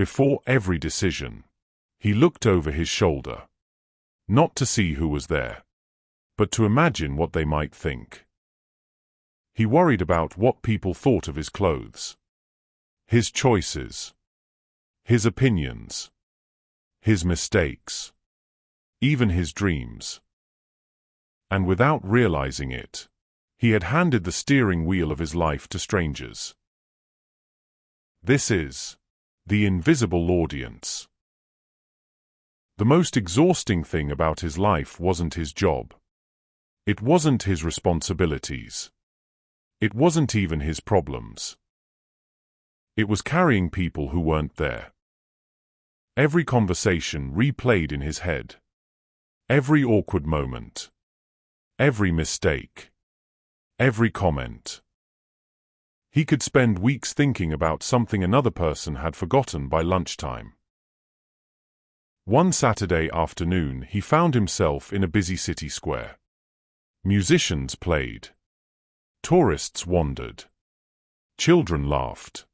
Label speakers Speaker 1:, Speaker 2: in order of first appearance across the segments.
Speaker 1: Before every decision, he looked over his shoulder, not to see who was there, but to imagine what they might think. He worried about what people thought of his clothes, his choices, his opinions, his mistakes, even his dreams. And without realizing it, he had handed the steering wheel of his life to strangers. This is the invisible audience. The most exhausting thing about his life wasn't his job. It wasn't his responsibilities. It wasn't even his problems. It was carrying people who weren't there. Every conversation replayed in his head. Every awkward moment. Every mistake. Every comment. He could spend weeks thinking about something another person had forgotten by lunchtime. One Saturday afternoon, he found himself in a busy city square. Musicians played. Tourists wandered. Children laughed.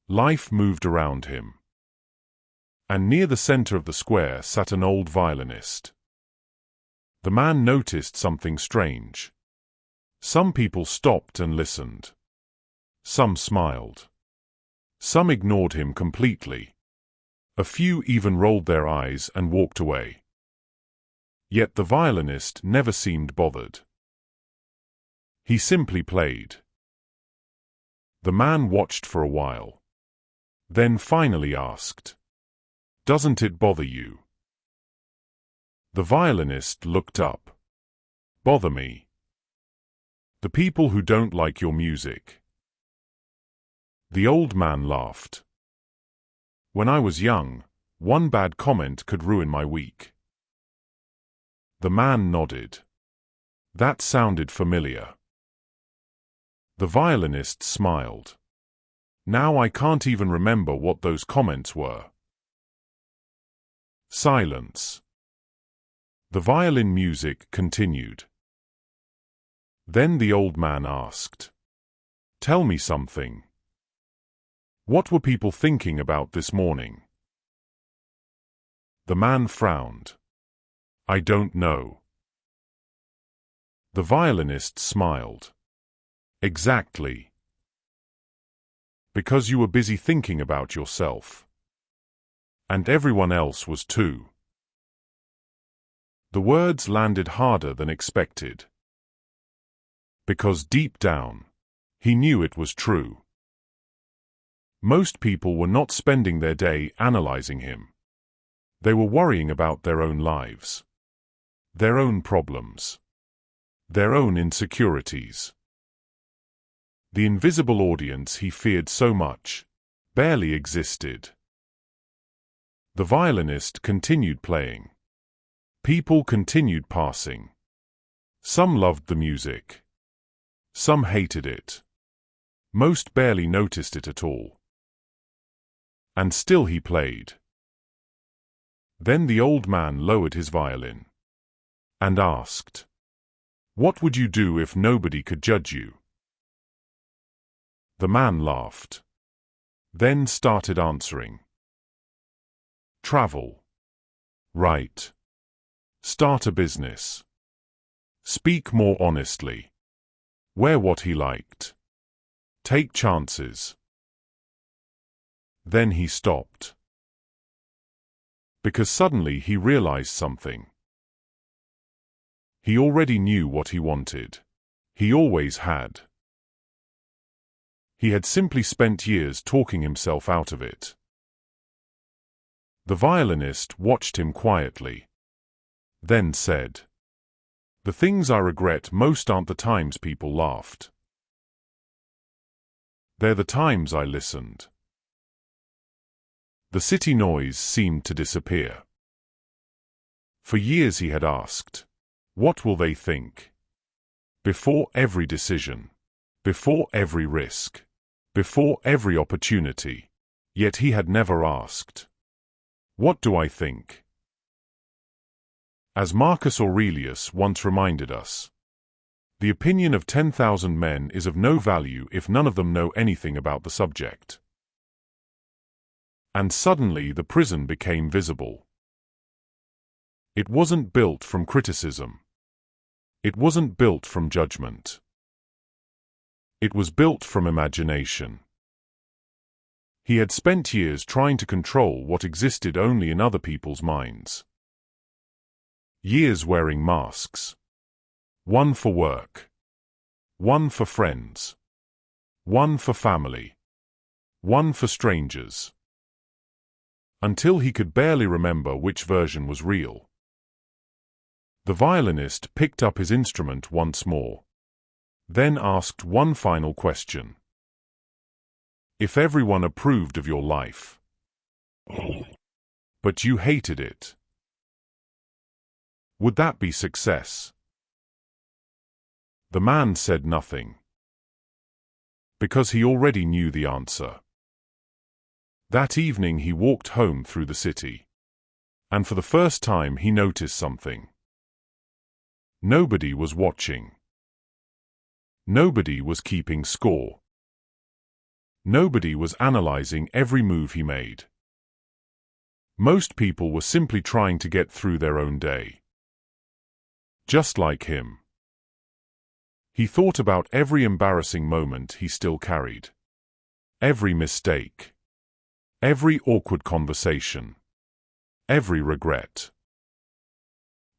Speaker 1: Life moved around him. And near the center of the square sat an old violinist. The man noticed something strange. Some people stopped and listened. Some smiled. Some ignored him completely. A few even rolled their eyes and walked away. Yet the violinist never seemed bothered. He simply played. The man watched for a while. Then finally asked, "Doesn't it bother you?" The violinist looked up. "Bother me? The people who don't like your music." The old man laughed. "When I was young, one bad comment could ruin my week." The man nodded. That sounded familiar. The violinist smiled. "Now I can't even remember what those comments were." Silence. The violin music continued. Then the old man asked, "Tell me something. What were people thinking about this morning?" The man frowned. "I don't know." The violinist smiled. "Exactly. Because you were busy thinking about yourself. And everyone else was too." The words landed harder than expected. Because deep down, he knew it was true. Most people were not spending their day analyzing him. They were worrying about their own lives, their own problems, their own insecurities. The invisible audience he feared so much barely existed. The violinist continued playing. People continued passing. Some loved the music. Some hated it. Most barely noticed it at all. And still he played. Then the old man lowered his violin and asked, "What would you do if nobody could judge you?" The man laughed. Then started answering. Travel. Write. Start a business. Speak more honestly. Wear what he liked. Take chances. Then he stopped. Because suddenly he realized something. He already knew what he wanted. He always had. He had simply spent years talking himself out of it. The violinist watched him quietly. Then said, "The things I regret most aren't the times people laughed. They're the times I listened." The city noise seemed to disappear. For years he had asked, "What will they think?" Before every decision, before every risk, before every opportunity. Yet he had never asked, "What do I think?" As Marcus Aurelius once reminded us, the opinion of 10,000 men is of no value if none of them know anything about the subject. And suddenly the prison became visible. It wasn't built from criticism. It wasn't built from judgment. It was built from imagination. He had spent years trying to control what existed only in other people's minds. Years wearing masks. One for work. One for friends. One for family. One for strangers. Until he could barely remember which version was real. The violinist picked up his instrument once more. Then asked one final question. If everyone approved of your life, but you hated it, would that be success? The man said nothing. Because he already knew the answer. That evening he walked home through the city. And for the first time he noticed something. Nobody was watching. Nobody was keeping score. Nobody was analyzing every move he made. Most people were simply trying to get through their own day. Just like him. He thought about every embarrassing moment he still carried. Every mistake. Every awkward conversation. Every regret.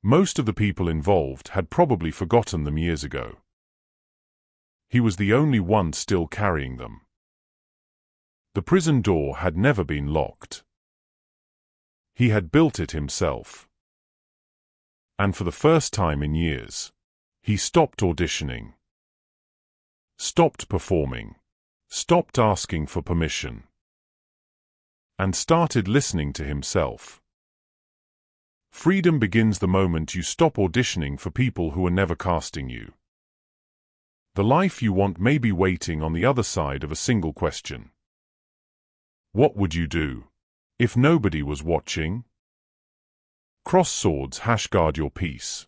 Speaker 1: Most of the people involved had probably forgotten them years ago. He was the only one still carrying them. The prison door had never been locked. He had built it himself. And for the first time in years, he stopped auditioning. Stopped performing. Stopped asking for permission. And started listening to himself. Freedom begins the moment you stop auditioning for people who are never casting you. The life you want may be waiting on the other side of a single question. What would you do if nobody was watching? Cross swords, guard your peace.